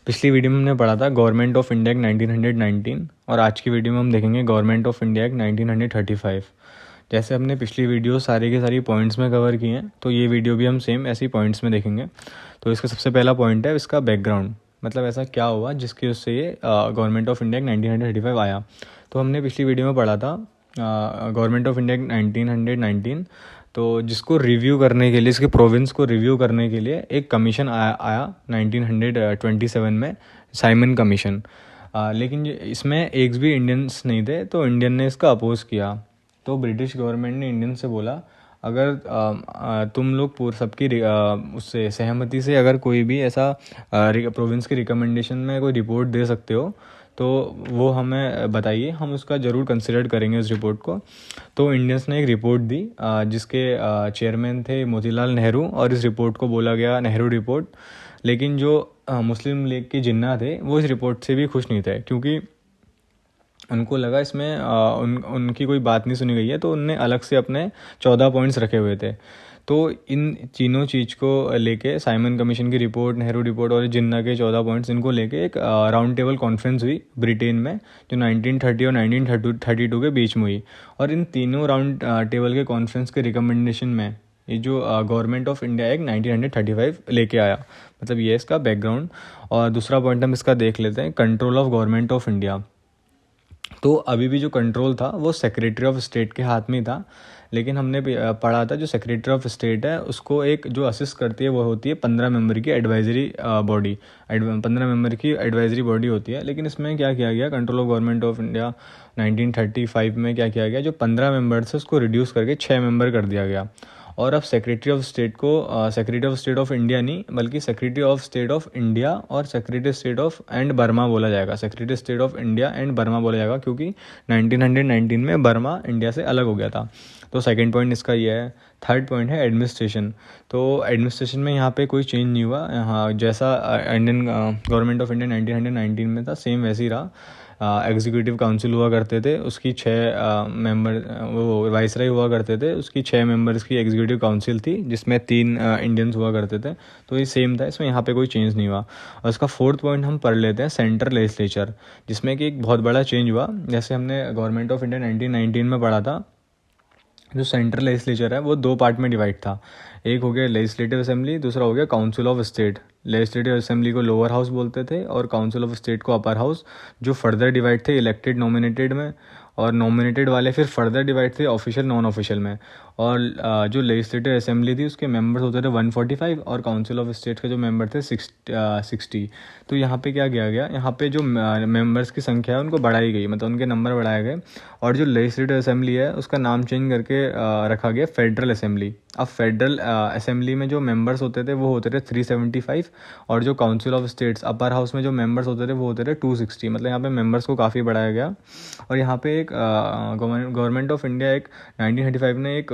पिछली वीडियो में हमने पढ़ा था गवर्नमेंट ऑफ इंडिया एक्ट 1919 और आज की वीडियो में हम देखेंगे गवर्नमेंट ऑफ इंडिया एक्ट 1935। जैसे हमने पिछली वीडियो सारी के सारी पॉइंट्स में कवर किए हैं, तो ये वीडियो भी हम सेम ऐसे ही पॉइंट्स में देखेंगे। तो इसका सबसे पहला पॉइंट है इसका बैकग्राउंड, मतलब ऐसा क्या हुआ जिसकी उससे ये गवर्नमेंट ऑफ इंडिया एक्ट 1935 आया। तो हमने पिछली वीडियो में पढ़ा था गवर्नमेंट ऑफ इंडिया एक्ट 1919, तो जिसको रिव्यू करने के लिए, इसके प्रोविंस को रिव्यू करने के लिए एक कमीशन आया 1927 में, साइमन कमीशन। लेकिन इसमें एक भी इंडियंस नहीं थे, तो इंडियन ने इसका अपोज़ किया। तो ब्रिटिश गवर्नमेंट ने इंडियन से बोला, अगर तुम लोग सबकी उससे सहमति से अगर कोई भी ऐसा प्रोविंस की रिकमेंडेशन में कोई रिपोर्ट दे सकते हो तो वो हमें बताइए, हम उसका ज़रूर कंसिडर करेंगे उस रिपोर्ट को। तो इंडियंस ने एक रिपोर्ट दी जिसके चेयरमैन थे मोतीलाल नेहरू, और इस रिपोर्ट को बोला गया नेहरू रिपोर्ट। लेकिन जो मुस्लिम लीग के जिन्ना थे वो इस रिपोर्ट से भी खुश नहीं थे, क्योंकि उनको लगा इसमें उनकी कोई बात नहीं सुनी गई है, तो उनने अलग से अपने 14 पॉइंट्स रखे हुए थे। तो इन तीनों चीज़ को लेके साइमन कमीशन की रिपोर्ट, नेहरू रिपोर्ट और जिन्ना के 14 पॉइंट्स, इनको लेके एक राउंड टेबल कॉन्फ्रेंस हुई ब्रिटेन में, जो 1930 और 1932 के बीच में हुई। और इन तीनों राउंड टेबल के कॉन्फ्रेंस के रिकमेंडेशन में ये जो गवर्नमेंट ऑफ इंडिया एक्ट 1935 लेके आया, मतलब ये इसका बैकग्राउंड। और दूसरा पॉइंट हम इसका देख लेते हैं, control of government of India. तो अभी भी जो कंट्रोल था वो सेक्रेटरी ऑफ स्टेट के हाथ में था, लेकिन हमने पढ़ा था जो सेक्रेटरी ऑफ स्टेट है उसको एक जो असिस्ट करती है वो होती है 15 मेंबर की एडवाइजरी बॉडी, 15 मेंबर की एडवाइजरी बॉडी होती है। लेकिन इसमें क्या किया गया, control of government of India 1935 में क्या किया गया, जो 15 मेंबर्स है उसको रिड्यूस करके 6 मेंबर कर दिया गया। और अब सेक्रेटरी ऑफ स्टेट को secretary of state of India नहीं, बल्कि secretary of state of India और secretary state of and Burma बोला जाएगा। Secretary state of India and Burma बोला जाएगा, क्योंकि 1919 में बर्मा इंडिया से अलग हो गया था। तो सेकंड पॉइंट इसका ये है। थर्ड पॉइंट है एडमिनिस्ट्रेशन। तो एडमिनिस्ट्रेशन में यहाँ पे कोई चेंज नहीं हुआ, यहाँ जैसा इंडियन गवर्नमेंट ऑफ इंडिया 1919 में था सेम वैसे ही रहा। एग्जीक्यूटिव काउंसिल हुआ करते थे, उसकी 6 मेंबर, वो वाइसराय हुआ करते थे, उसकी 6 मेंबर्स की एग्जीक्यूटिव काउंसिल थी, जिसमें 3 इंडियंस हुआ करते थे। तो ये सेम था, इसमें यहाँ पे कोई चेंज नहीं हुआ। और इसका फोर्थ पॉइंट हम पढ़ लेते हैं, सेंट्रल लेजिस्लेचर, जिसमें कि एक बहुत बड़ा चेंज हुआ। जैसे हमने गवर्नमेंट ऑफ इंडिया 1919 में पढ़ा था, जो सेंट्रल लेजिस्लेचर है वो 2 पार्ट में डिवाइड था। एक हो गया लेजिस्लेटिव असेंबली, दूसरा हो गया council of state. Legislative assembly को लोअर हाउस बोलते थे और काउंसिल ऑफ स्टेट को अपर हाउस। जो फर्दर डिवाइड थे इलेक्टेड नॉमिनेटेड में, और नॉमिनेटेड वाले फिर फर्दर डिवाइड थे ऑफिशियल नॉन ऑफिशियल में। और जो लेजिस्लेटिव असेंबली थी उसके मेंबर्स होते थे 145 और काउंसिल ऑफ स्टेट के जो मेंबर थे 60। तो यहाँ पे क्या किया गया, यहाँ पे जो मेंबर्स की संख्या है उनको बढ़ाई गई, मतलब उनके नंबर बढ़ाए गए। और जो लेजिस्लेटिव असेंबली है उसका नाम चेंज करके रखा गया फेडरल असेंबली। अब फेडरल असेंबली में जो मेंबर्स होते थे वो होते थे 375, और जो council of states upper house में जो मेंबर्स होते थे वो होते थे 260। मतलब यहाँ पे मेंबर्स को काफ़ी बढ़ाया गया। और यहाँ पे एक गवर्नमेंट ऑफ इंडिया एक 1935 ने एक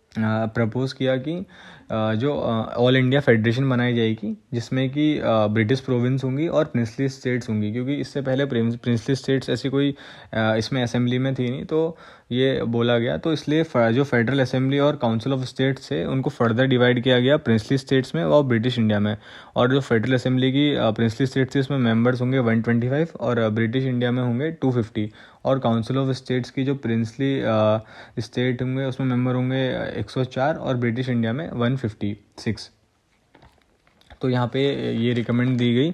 प्रपोज़ किया कि जो ऑल इंडिया फेडरेशन बनाई जाएगी, जिसमें कि ब्रिटिश प्रोविंस होंगी और प्रिंसली स्टेट्स होंगी, क्योंकि इससे पहले प्रिंसली स्टेट्स ऐसी कोई इसमें असेंबली में थी नहीं, तो ये बोला गया। तो इसलिए जो फेडरल असेंबली और काउंसिल ऑफ स्टेट्स है उनको फर्दर डिवाइड किया गया प्रिंसली स्टेट्स में और ब्रिटिश इंडिया में। और जो फेडरल असेंबली की प्रिंसली स्टेट्स थी उसमें मेंबर्स होंगे 125 और ब्रिटिश इंडिया में होंगे 250। और काउंसिल ऑफ स्टेट्स की जो प्रिंसली स्टेट होंगे उसमें मेंबर होंगे 104 और ब्रिटिश इंडिया में 156। तो यहाँ पे ये रिकमेंड दी गई।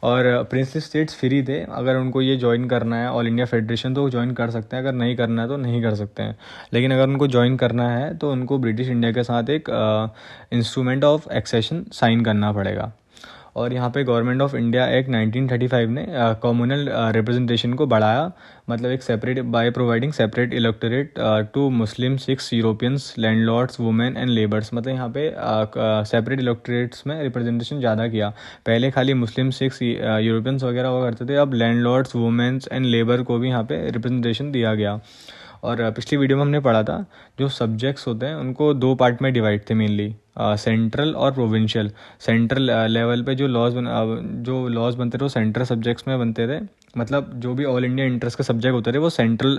और प्रिंसली स्टेट्स फ्री थे, अगर उनको ये ज्वाइन करना है ऑल इंडिया फेडरेशन तो ज्वाइन कर सकते हैं, अगर नहीं करना है तो नहीं कर सकते हैं। लेकिन अगर उनको ज्वाइन करना है तो उनको ब्रिटिश इंडिया के साथ एक इंस्ट्रूमेंट ऑफ एक्सेशन साइन करना पड़ेगा। और यहाँ पे गवर्नमेंट ऑफ इंडिया एक्ट 1935 ने कम्युनल रिप्रेजेंटेशन को बढ़ाया, मतलब एक separate by providing separate electorate to Muslim, Sikhs, Europeans, landlords, women and labours. मतलब यहाँ पे सेपरेट इलेक्टोरेट्स में रिप्रेजेंटेशन ज़्यादा किया। पहले खाली मुस्लिम, सिख्स, यूरोपियंस वगैरह हुआ करते थे, अब लैंडलॉर्ड्स, वुमेन्स एंड लेबर को भी यहाँ पे रिप्रेजेंटेशन दिया गया। और पिछली वीडियो में हमने पढ़ा था जो सब्जेक्ट्स होते हैं उनको 2 पार्ट में डिवाइड थे मेनली, सेंट्रल और प्रोविंशियल। सेंट्रल लेवल पे जो लॉज बनते थे वो सेंट्रल सब्जेक्ट्स में बनते थे, मतलब जो भी ऑल इंडिया इंटरेस्ट के सब्जेक्ट होते थे वो सेंट्रल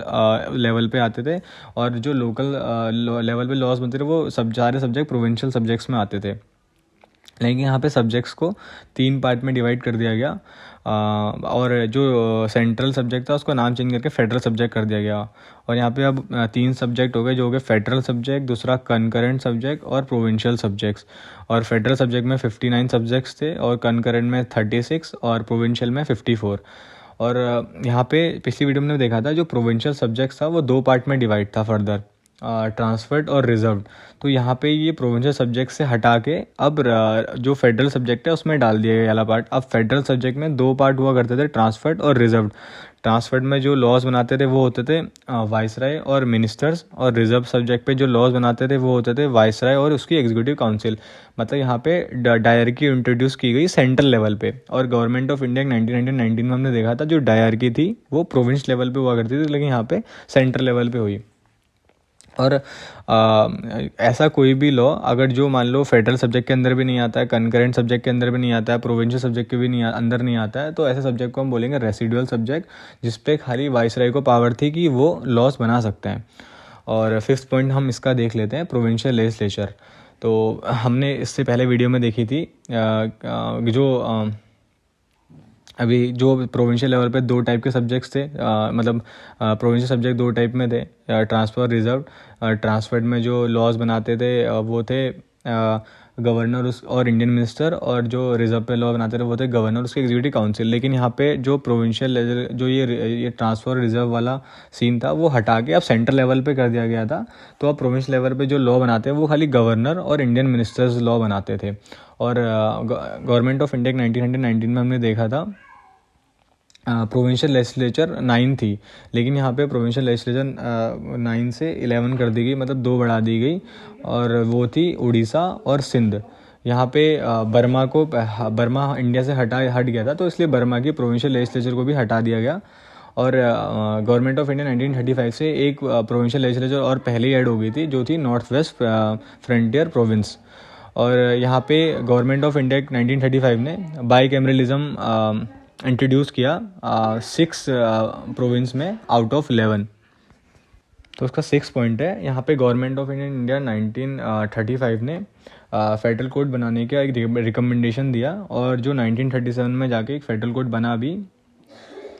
लेवल पे आते थे। और जो लोकल लेवल पे लॉज बनते थे वो सारे सब्जेक्ट प्रोविंशियल सब्जेक्ट्स में आते थे। लेकिन यहाँ पे सब्जेक्ट्स को 3 पार्ट में डिवाइड कर दिया गया, और जो सेंट्रल सब्जेक्ट था उसका नाम चेंज करके फेडरल सब्जेक्ट कर दिया गया। और यहाँ पे अब 3 सब्जेक्ट हो गए, जो हो गए फेडरल सब्जेक्ट, दूसरा कनकरेंट सब्जेक्ट और प्रोविंशियल सब्जेक्ट्स। और फेडरल सब्जेक्ट में 59 सब्जेक्ट्स थे, और कनकरेंट में 36, और प्रोविंशियल में 54। और यहाँ पे पिछली वीडियो में देखा था जो प्रोविंशियल सब्जेक्ट्स था वो 2 पार्ट में डिवाइड था फर्दर, ट्रांसफर्ड और रिजर्व्ड। तो यहाँ पे ये प्रोविंशियल सब्जेक्ट से हटा के अब जो फेडरल सब्जेक्ट है उसमें डाल दिया गया वाला पार्ट। अब फेडरल सब्जेक्ट में 2 पार्ट हुआ करते थे, ट्रांसफर्ड और रिजर्व्ड। ट्रांसफर्ड में जो लॉज बनाते थे वो होते थे वाइसराय और मिनिस्टर्स, और रिजर्व सब्जेक्ट पे जो लॉज बनाते थे वो होते थे वाइसराय और उसकी एग्जीक्यूटिव काउंसिल। मतलब यहाँ पे डायरकी इंट्रोड्यूस की गई सेंट्रल लेवल पे। और गवर्नमेंट ऑफ इंडिया 1919 में हमने देखा था जो डायरकी थी वो प्रोविंस लेवल पे हुआ करती थी, लेकिन यहाँ पे सेंट्रल लेवल पे हुई। और ऐसा कोई भी लॉ अगर जो मान लो फेडरल सब्जेक्ट के अंदर भी नहीं आता है, कनकरेंट सब्जेक्ट के अंदर भी नहीं आता है, प्रोविंशियल सब्जेक्ट के भी नहीं अंदर नहीं आता है, तो ऐसे सब्जेक्ट को हम बोलेंगे रेसिडुअल सब्जेक्ट, जिसपे खाली वाइसराय को पावर थी कि वो लॉज बना सकते हैं। और 5th पॉइंट हम इसका देख लेते हैं, प्रोविंशियल लेजिस्लेचर। तो हमने इससे पहले वीडियो में देखी थी जो अभी जो प्रोविंशियल लेवल पे 2 टाइप के सब्जेक्ट्स थे, मतलब प्रोविंशियल सब्जेक्ट 2 टाइप में थे, ट्रांसफर और रिजर्व। ट्रांसफर्ड में जो लॉज बनाते थे वो थे गवर्नर उस और इंडियन मिनिस्टर, और जो रिजर्व पे लॉ बनाते थे वो थे गवर्नर उसके एग्जीक्यूटिव काउंसिल। लेकिन यहाँ पे जो प्रोविंशियल जो ये ट्रांसफर रिजर्व वाला सीन था वो हटा के अब सेंट्रल लेवल पे कर दिया गया था। तो अब प्रोविंशियल लेवल पे जो लॉ बनाते हैं वो खाली गवर्नर और इंडियन मिनिस्टर्स लॉ बनाते थे। और गवर्नमेंट ऑफ इंडिया 1919 में हमने देखा था प्रोविंशियल लेजिस्लेचर 9 थी, लेकिन यहाँ पे प्रोविंशियल लेजिस्लेचर 9 से 11 कर दी गई, मतलब 2 बढ़ा दी गई। और वो थी उड़ीसा और सिंध। यहाँ पे बर्मा इंडिया से हट गया था, तो इसलिए बर्मा की प्रोविंशियल लेजिस्लेचर को भी हटा दिया गया। और गवर्नमेंट ऑफ इंडिया 1935 से एक प्रोविंशियल लेजिस्लेचर और पहले ही ऐड हो गई थी, जो थी नॉर्थ वेस्ट फ्रंटियर प्रोविंस। और यहाँ पे गवर्नमेंट ऑफ इंडिया 1935 ने बाईकैमरलिज्म इंट्रोड्यूस किया 6 प्रोविंस में आउट ऑफ 11। तो उसका 6 पॉइंट है, यहाँ पे गवर्नमेंट ऑफ इंडिया 1935 ने फेडरल कोड बनाने का एक रिकमेंडेशन दिया, और जो 1937 में जाके एक फेडरल कोड बना भी,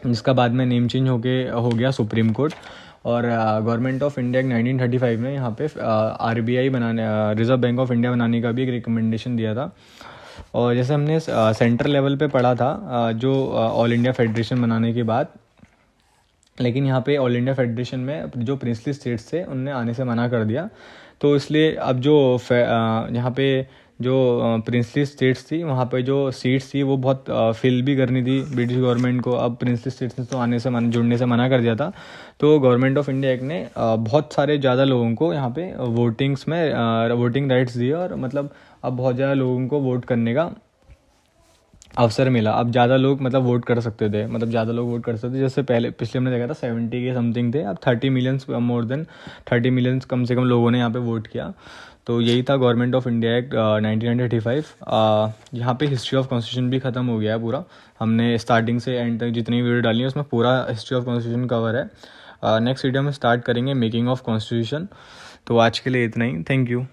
जिसका बाद में नेम चेंज हो गया सुप्रीम कोर्ट। और गवर्नमेंट ऑफ इंडिया 1935 ने यहाँ पे RBI बनाने, रिजर्व बैंक ऑफ इंडिया बनाने का भी एक रिकमेंडेशन दिया था। और जैसे हमने सेंट्रल लेवल पे पढ़ा था जो ऑल इंडिया फेडरेशन बनाने के बाद, लेकिन यहाँ पे ऑल इंडिया फेडरेशन में जो प्रिंसली स्टेट्स थे उनने आने से मना कर दिया। तो इसलिए अब जो यहाँ पे जो प्रिंसली स्टेट्स थी वहाँ पे जो सीट्स थी वो बहुत फिल भी करनी थी ब्रिटिश गवर्नमेंट को। अब प्रिंसली स्टेट्स ने तो आने से जुड़ने से मना कर दिया था, तो गवर्नमेंट ऑफ इंडिया एक्ट ने बहुत सारे ज़्यादा लोगों को यहाँ पे वोटिंग राइट्स दिए, और मतलब अब बहुत ज़्यादा लोगों को वोट करने का अवसर मिला। अब ज़्यादा लोग मतलब वोट कर सकते थे, जैसे पहले पिछले हमने देखा था 70 के समथिंग थे, अब 30 मिलियंस, मोर देन 30 मिलियंस कम से कम लोगों ने यहाँ पे वोट किया। तो यही था गवर्नमेंट ऑफ इंडिया एक्ट 1935। यहाँ पे हिस्ट्री ऑफ कॉन्स्टिट्यूशन भी ख़त्म हो गया है पूरा। हमने स्टार्टिंग से एंड तक जितनी वीडियो डाली है उसमें पूरा हिस्ट्री ऑफ कॉन्स्टिट्यूशन कवर है। नेक्स्ट वीडियो में स्टार्ट करेंगे मेकिंग ऑफ कॉन्स्टिट्यूशन। तो आज के लिए इतना ही, थैंक यू।